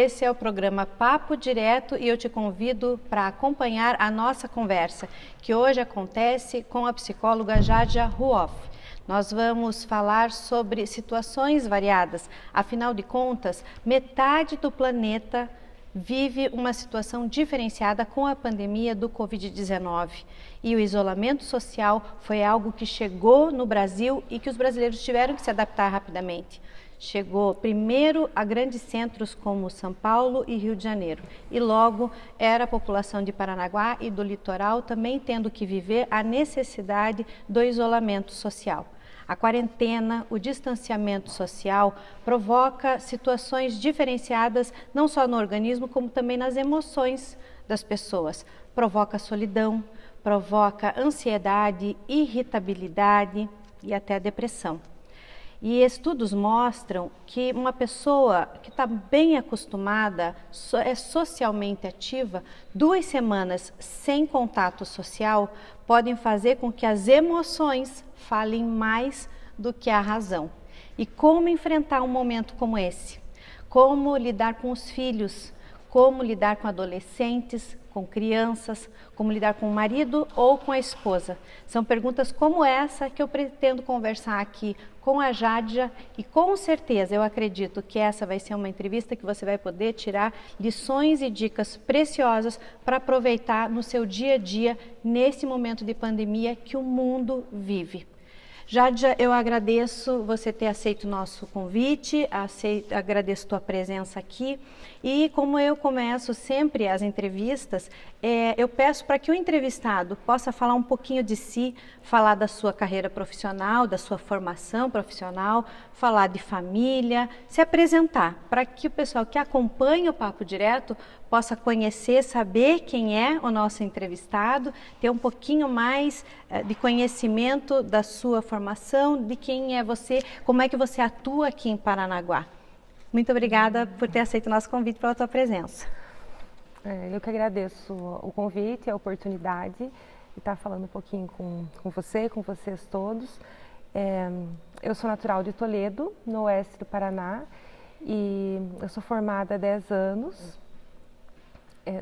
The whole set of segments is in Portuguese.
esse é o programa Papo Direto e eu te convido para acompanhar a nossa conversa, que hoje acontece com a psicóloga Jadia Ruoff. Nós vamos falar sobre situações variadas, afinal de contas, metade do planeta vive uma situação diferenciada com a pandemia do Covid-19 e o isolamento social foi algo que chegou no Brasil e que os brasileiros tiveram que se adaptar rapidamente. Chegou primeiro a grandes centros como São Paulo e Rio de Janeiro e logo era a população de Paranaguá e do litoral também tendo que viver a necessidade do isolamento social. A quarentena, o distanciamento social provoca situações diferenciadas não só no organismo como também nas emoções das pessoas. Provoca solidão, provoca ansiedade, irritabilidade e até depressão. E estudos mostram que uma pessoa que está bem acostumada, é socialmente ativa, 2 semanas sem contato social podem fazer com que as emoções falem mais do que a razão. E como enfrentar um momento como esse? Como lidar com os filhos? Como lidar com adolescentes, com crianças, como lidar com o marido ou com a esposa. São perguntas como essa que eu pretendo conversar aqui com a Jadia e com certeza eu acredito que essa vai ser uma entrevista que você vai poder tirar lições e dicas preciosas para aproveitar no seu dia a dia nesse momento de pandemia que o mundo vive. Jadia, eu agradeço você ter aceito o nosso convite, agradeço tua presença aqui e como eu começo sempre as entrevistas, eu peço para que o entrevistado possa falar um pouquinho de si, falar da sua carreira profissional, da sua formação profissional, falar de família, se apresentar, para que o pessoal que acompanha o Papo Direto possa conhecer, saber quem é o nosso entrevistado, ter um pouquinho mais de conhecimento da sua formação, de quem é você, como é que você atua aqui em Paranaguá. Muito obrigada por ter aceito o nosso convite, pela tua presença. Eu que agradeço o convite e a oportunidade de estar falando um pouquinho com você, com vocês todos. Eu sou natural de Toledo, no oeste do Paraná, e eu sou formada há 10 anos.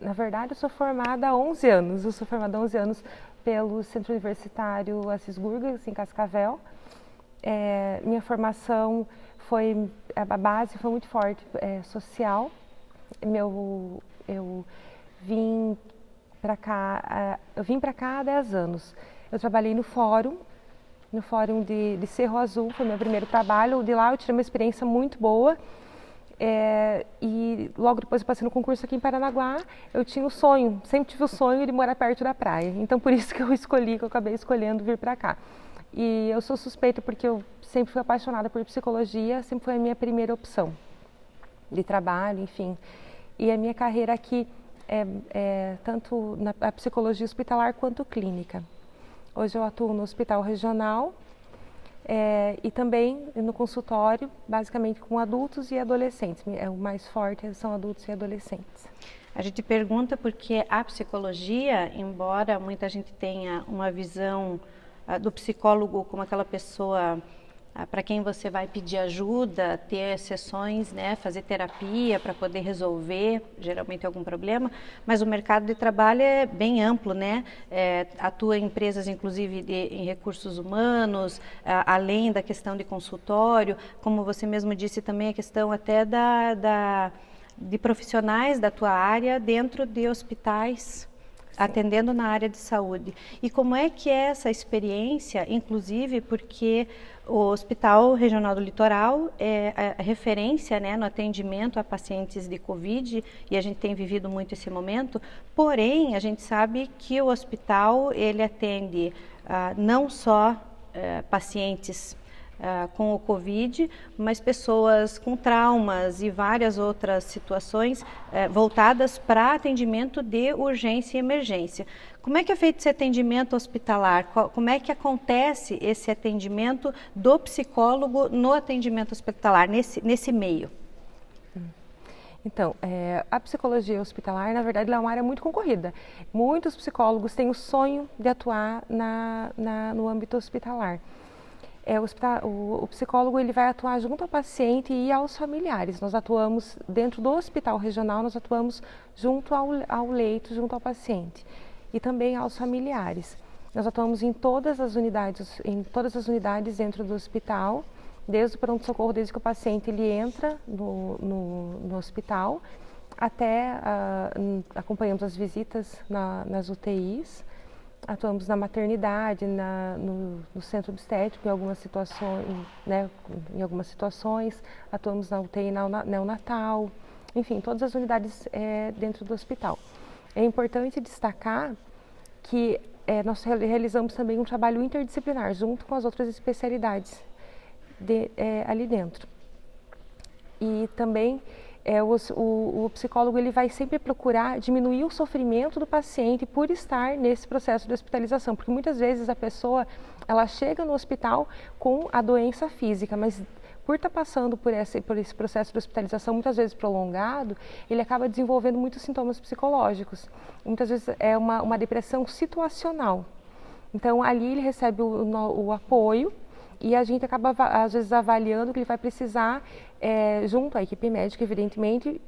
Na verdade, eu sou formada há 11 anos. Eu sou formada há 11 anos pelo Centro Universitário Assis Gurgas, em Cascavel. Minha formação a base foi muito forte, social. Eu vim para cá há 10 anos. Eu trabalhei no fórum de Cerro Azul, foi meu primeiro trabalho. De lá eu tirei uma experiência muito boa. E logo depois eu passei no concurso aqui em Paranaguá, eu tinha o sonho, sempre tive o sonho de morar perto da praia. Então por isso que eu acabei escolhendo vir para cá. E eu sou suspeita porque eu sempre fui apaixonada por psicologia, sempre foi a minha primeira opção de trabalho, enfim. E a minha carreira aqui tanto na psicologia hospitalar quanto clínica. Hoje eu atuo no hospital regional e também no consultório, basicamente com adultos e adolescentes. O mais forte são adultos e adolescentes. A gente pergunta porque a psicologia, embora muita gente tenha uma visão do psicólogo como aquela pessoa para quem você vai pedir ajuda, ter sessões, né, fazer terapia para poder resolver geralmente algum problema, mas o mercado de trabalho é bem amplo, né? Atua em empresas inclusive em recursos humanos, além da questão de consultório, como você mesmo disse também a questão até de profissionais da tua área dentro de hospitais. Sim. Atendendo na área de saúde. E como é que é essa experiência, inclusive porque o Hospital Regional do Litoral é a referência, né, no atendimento a pacientes de Covid e a gente tem vivido muito esse momento, porém a gente sabe que o hospital ele atende não só pacientes com o Covid, mas pessoas com traumas e várias outras situações voltadas para atendimento de urgência e emergência. Como é que é feito esse atendimento hospitalar? Como é que acontece esse atendimento do psicólogo no atendimento hospitalar, nesse meio? Então, a psicologia hospitalar, na verdade, é uma área muito concorrida. Muitos psicólogos têm o sonho de atuar no âmbito hospitalar. O psicólogo ele vai atuar junto ao paciente e aos familiares. Nós atuamos dentro do hospital regional, nós atuamos junto ao leito, junto ao paciente e também aos familiares. Nós atuamos em todas as unidades dentro do hospital, desde o pronto-socorro, desde que o paciente ele entra no hospital, até acompanhamos as visitas nas UTIs, atuamos na maternidade, no centro obstétrico em algumas situações, né, atuamos na UTI neonatal, enfim, todas as unidades dentro do hospital. É importante destacar que nós realizamos também um trabalho interdisciplinar junto com as outras especialidades ali dentro. E também o psicólogo ele vai sempre procurar diminuir o sofrimento do paciente por estar nesse processo de hospitalização, porque muitas vezes a pessoa ela chega no hospital com a doença física, mas por estar passando por esse processo de hospitalização muitas vezes prolongado, ele acaba desenvolvendo muitos sintomas psicológicos. Muitas vezes é uma depressão situacional. Então ali ele recebe o apoio e a gente acaba às vezes avaliando que ele vai precisar, junto à equipe médica, evidentemente,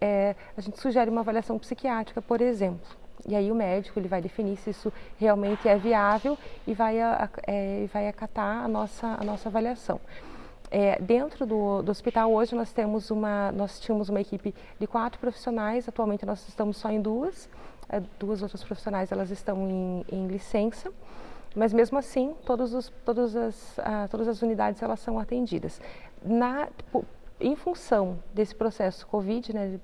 a gente sugere uma avaliação psiquiátrica, por exemplo. E aí o médico ele vai definir se isso realmente é viável e vai acatar a nossa avaliação. Dentro do hospital hoje nós tínhamos uma equipe de 4 profissionais, atualmente nós estamos só em 2, 2 outras profissionais elas estão em licença, mas mesmo assim todas as unidades elas são atendidas. Em função desse processo Covid, né,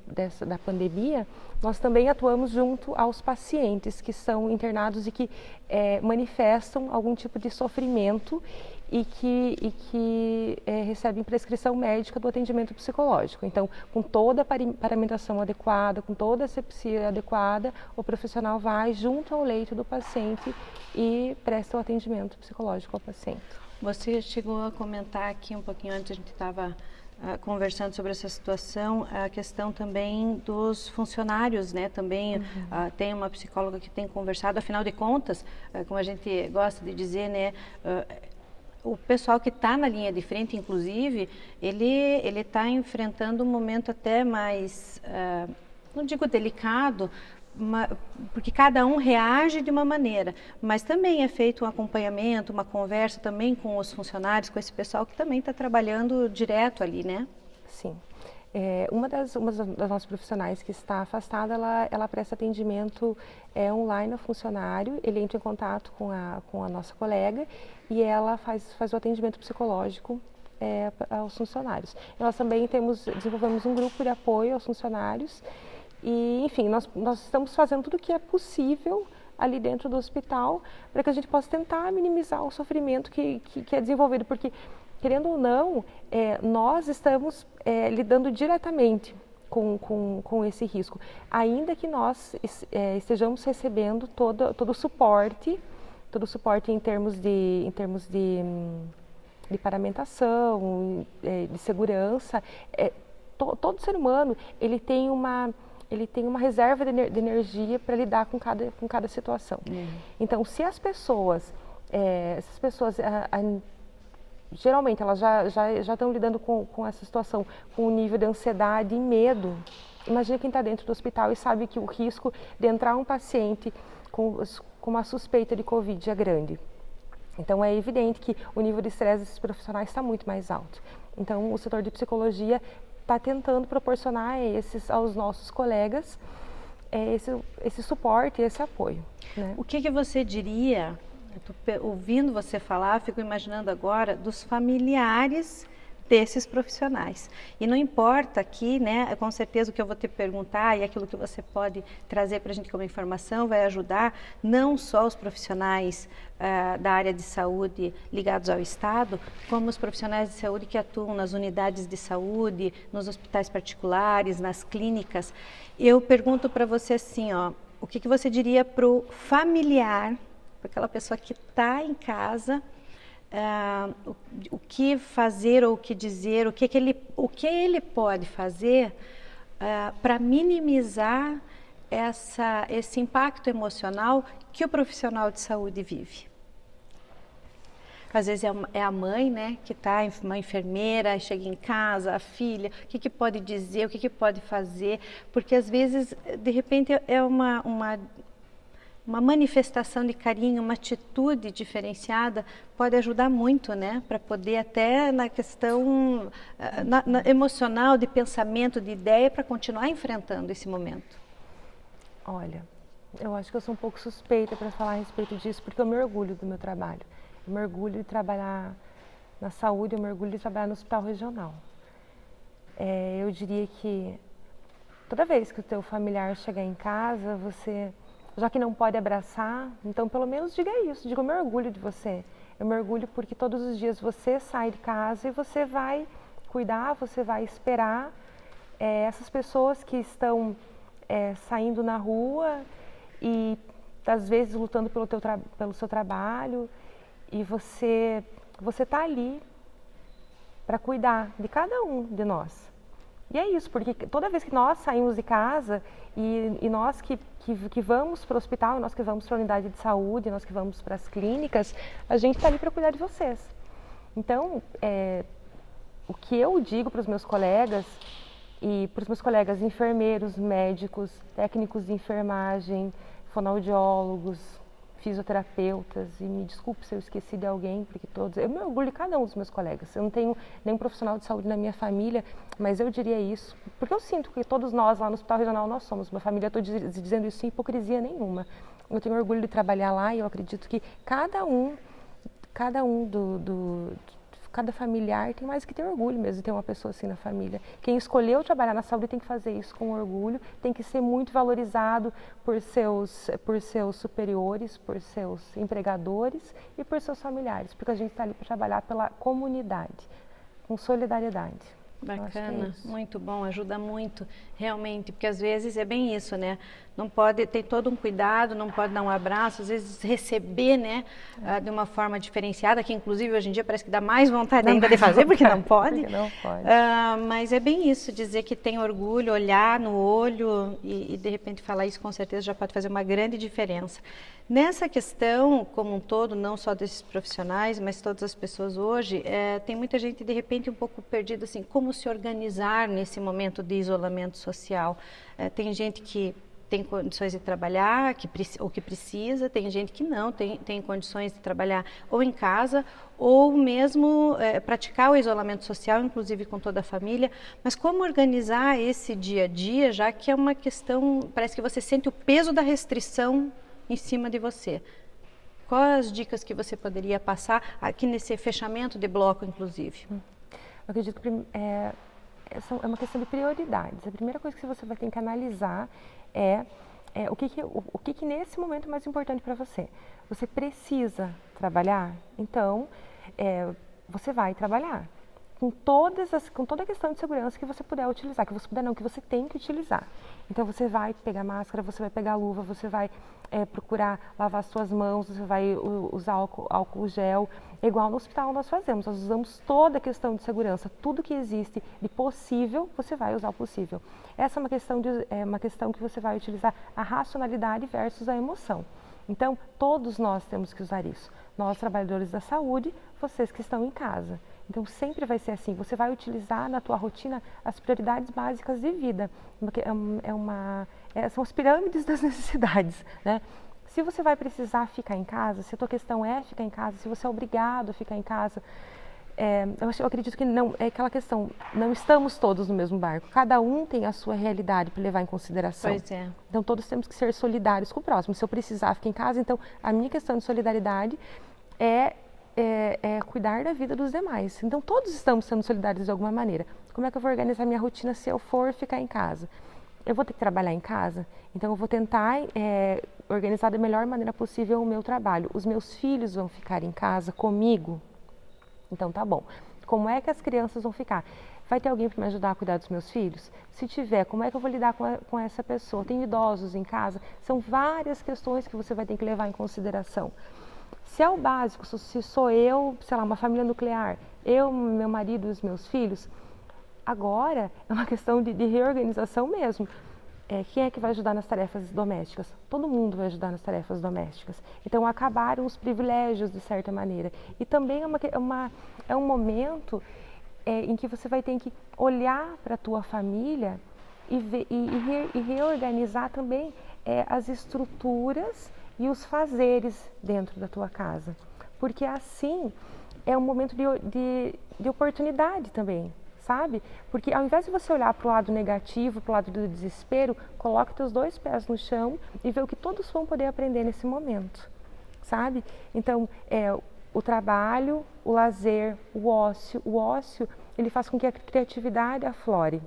da pandemia, nós também atuamos junto aos pacientes que são internados e que manifestam algum tipo de sofrimento e que recebem prescrição médica do atendimento psicológico. Então, com toda a paramentação adequada, com toda a asepsia adequada, o profissional vai junto ao leito do paciente e presta o atendimento psicológico ao paciente. Você chegou a comentar aqui um pouquinho antes, a gente estava conversando sobre essa situação, a questão também dos funcionários, né? Também tem uma psicóloga que tem conversado, afinal de contas, como a gente gosta de dizer, né? O pessoal que está na linha de frente, inclusive, ele está enfrentando um momento até mais, não digo delicado, porque cada um reage de uma maneira, mas também é feito um acompanhamento, uma conversa também com os funcionários, com esse pessoal que também está trabalhando direto ali, né? Sim. Uma das nossas profissionais que está afastada, ela presta atendimento online ao funcionário, ele entra em contato com a nossa colega e ela faz o atendimento psicológico aos funcionários. Nós também desenvolvemos um grupo de apoio aos funcionários e, enfim, nós estamos fazendo tudo o que é possível ali dentro do hospital para que a gente possa tentar minimizar o sofrimento que é desenvolvido, porque, querendo ou não, nós estamos lidando diretamente com esse risco, ainda que nós estejamos recebendo todo o suporte em termos de paramentação, de segurança. Todo ser humano ele tem uma reserva de energia para lidar com cada situação. Então, se as pessoas, geralmente elas já estão lidando com essa situação, com um nível de ansiedade e medo, imagina quem está dentro do hospital e sabe que o risco de entrar um paciente com uma suspeita de Covid é grande. Então, é evidente que o nível de estresse desses profissionais está muito mais alto. Então, o setor de psicologia está tentando proporcionar aos nossos colegas esse suporte e esse apoio, né? O que você diria, ouvindo você falar, fico imaginando agora, dos familiares desses profissionais. E não importa aqui, né, com certeza o que eu vou te perguntar e aquilo que você pode trazer para a gente como informação vai ajudar não só os profissionais da área de saúde ligados ao Estado, como os profissionais de saúde que atuam nas unidades de saúde, nos hospitais particulares, nas clínicas. Eu pergunto para você assim, o que você diria para o familiar, para aquela pessoa que está em casa, o que fazer ou o que dizer, o que ele pode fazer para minimizar esse impacto emocional que o profissional de saúde vive? Às vezes é a mãe, né, que está, uma enfermeira, chega em casa, a filha, o que pode dizer, o que pode fazer, porque às vezes, de repente, é uma manifestação de carinho, uma atitude diferenciada pode ajudar muito, né? Para poder até na questão emocional, de pensamento, de ideia, para continuar enfrentando esse momento. Olha, eu acho que eu sou um pouco suspeita para falar a respeito disso, porque eu me orgulho do meu trabalho. Eu me orgulho de trabalhar na saúde, eu me orgulho de trabalhar no hospital regional. Eu diria que toda vez que o teu familiar chegar em casa, você... Já que não pode abraçar, então pelo menos diga isso, diga: eu me orgulho de você. Eu me orgulho porque todos os dias você sai de casa e você vai cuidar, você vai esperar essas pessoas que estão saindo na rua e às vezes lutando pelo seu trabalho, e você está ali para cuidar de cada um de nós. E é isso, porque toda vez que nós saímos de casa e nós que vamos para o hospital, nós que vamos para a unidade de saúde, nós que vamos para as clínicas, a gente está ali para cuidar de vocês. Então, o que eu digo para os meus colegas, e para os meus colegas enfermeiros, médicos, técnicos de enfermagem, fonoaudiólogos, fisioterapeutas, e me desculpe se eu esqueci de alguém, porque eu me orgulho de cada um dos meus colegas. Eu não tenho nenhum profissional de saúde na minha família, mas eu diria isso, porque eu sinto que todos nós lá no Hospital Regional nós somos uma família. Estou dizendo isso sem hipocrisia nenhuma. Eu tenho orgulho de trabalhar lá e eu acredito que cada familiar tem mais que ter orgulho mesmo de ter uma pessoa assim na família. Quem escolheu trabalhar na saúde tem que fazer isso com orgulho, tem que ser muito valorizado por seus superiores, por seus empregadores e por seus familiares, porque a gente está ali para trabalhar pela comunidade, com solidariedade. Bacana, muito bom, ajuda muito, realmente, porque às vezes é bem isso, né? Não pode ter todo um cuidado, não pode dar um abraço, às vezes receber, né, de uma forma diferenciada, que inclusive hoje em dia parece que dá mais vontade ainda de fazer, porque não pode. Porque não pode. Mas é bem isso, dizer que tem orgulho, olhar no olho e de repente falar isso, com certeza já pode fazer uma grande diferença. Nessa questão, como um todo, não só desses profissionais, mas todas as pessoas hoje, tem muita gente de repente um pouco perdida, assim, como se organizar nesse momento de isolamento social. Tem gente que tem condições de trabalhar, ou que precisa, tem gente que não, tem condições de trabalhar ou em casa, ou mesmo praticar o isolamento social, inclusive com toda a família. Mas como organizar esse dia a dia, já que é uma questão, parece que você sente o peso da restrição em cima de você. Quais as dicas que você poderia passar aqui nesse fechamento de bloco, inclusive? Eu acredito que é uma questão de prioridades. A primeira coisa que você vai ter que analisar é o que nesse momento é mais importante para você. Você precisa trabalhar? Então, você vai trabalhar. Com toda a questão de segurança que você puder utilizar, que você tem que utilizar. Então você vai pegar máscara, você vai pegar luva, você vai procurar lavar suas mãos, você vai usar álcool gel, igual no hospital nós fazemos. Nós usamos toda a questão de segurança, tudo que existe de possível, você vai usar o possível. Essa é uma questão que você vai utilizar a racionalidade versus a emoção. Então, todos nós temos que usar isso. Nós, trabalhadores da saúde, vocês que estão em casa. Então, sempre vai ser assim, você vai utilizar na tua rotina as prioridades básicas de vida. São as pirâmides das necessidades, né? Se você vai precisar ficar em casa, se a tua questão é ficar em casa, se você é obrigado a ficar em casa, eu acredito que não, é aquela questão, não estamos todos no mesmo barco, cada um tem a sua realidade para levar em consideração. Pois é. Então, todos temos que ser solidários com o próximo. Se eu precisar ficar em casa, então, a minha questão de solidariedade é cuidar da vida dos demais. Então, todos estamos sendo solidários de alguma maneira. Como é que eu vou organizar minha rotina se eu for ficar em casa? Eu vou ter que trabalhar em casa, então eu vou tentar organizar da melhor maneira possível o meu trabalho. Os meus filhos vão ficar em casa comigo? Então, tá bom. Como é que as crianças vão ficar? Vai ter alguém para me ajudar a cuidar dos meus filhos? Se tiver, como é que eu vou lidar com essa pessoa? Tem idosos em casa? São várias questões que você vai ter que levar em consideração. Se é o básico, se sou eu, sei lá, uma família nuclear, eu, meu marido e os meus filhos, agora é uma questão de reorganização mesmo. Quem é que vai ajudar nas tarefas domésticas? Todo mundo vai ajudar nas tarefas domésticas. Então, acabaram os privilégios, de certa maneira. E também é um momento em que você vai ter que olhar para a tua família e reorganizar também as estruturas e os fazeres dentro da tua casa. Porque assim é um momento de oportunidade também, sabe? Porque ao invés de você olhar para o lado negativo, para o lado do desespero, coloque teus 2 pés no chão e vê o que todos vão poder aprender nesse momento, sabe? Então, o trabalho, o lazer, o ócio, ele faz com que a criatividade aflore.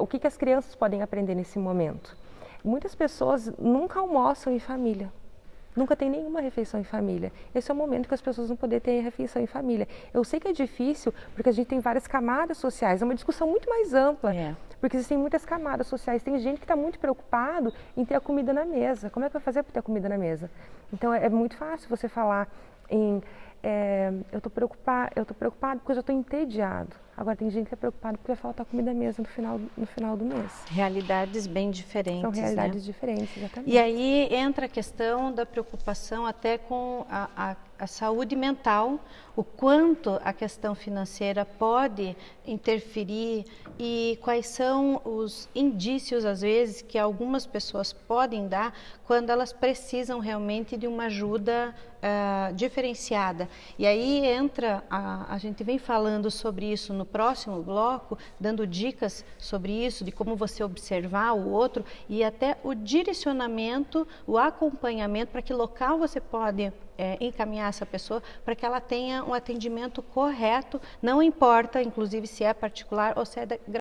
O que as crianças podem aprender nesse momento? Muitas pessoas nunca almoçam em família. Nunca tem nenhuma refeição em família. Esse é o momento que as pessoas vão poder ter refeição em família. Eu sei que é difícil, porque a gente tem várias camadas sociais. É uma discussão muito mais ampla, porque existem muitas camadas sociais. Tem gente que está muito preocupado em ter a comida na mesa. Como é que vai fazer para ter a comida na mesa? Então, é muito fácil você falar em... eu estou preocupado porque eu já estou entediado. Agora, tem gente que é preocupada porque vai faltar comida na mesa no final do mês. Realidades bem diferentes. São realidades diferentes, exatamente. E aí entra a questão da preocupação até com a saúde mental, o quanto a questão financeira pode interferir e quais são os indícios, às vezes, que algumas pessoas podem dar quando elas precisam realmente de uma ajuda diferenciada. E aí entra, a gente vem falando sobre isso no próximo bloco, dando dicas sobre isso, de como você observar o outro e até o direcionamento, o acompanhamento, para que local você pode encaminhar essa pessoa para que ela tenha um atendimento correto, não importa, inclusive, se é particular ou se é